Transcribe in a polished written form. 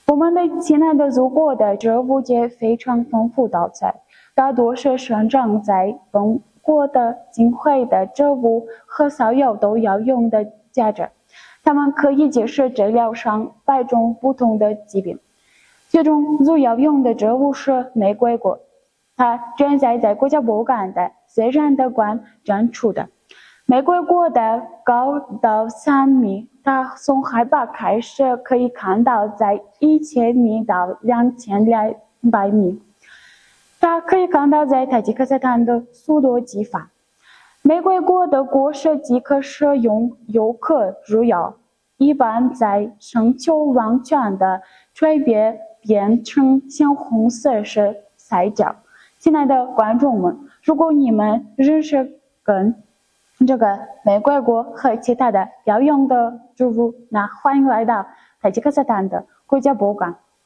我们的亲爱的祖国的植物界非常丰富多彩，大多是生长在本国的金辉的植物和草药都要用的价值，它们可以解释治疗上百种不同的疾病。其中最有用的植物是玫瑰果，它正在国家博物馆的自然的馆展出的。玫瑰果的高到3米，它从海拔开始可以看到在1000米到2200米。它可以看到在塔吉克斯坦的速度激发。玫瑰果的果实即可食用，又可入药，一般在生球完全的蜕变变成鲜红色是菜椒。亲爱的观众们，如果你们认识这个玫瑰果和其他的有用的植物，那欢迎来到塔吉克斯坦的国家博物馆。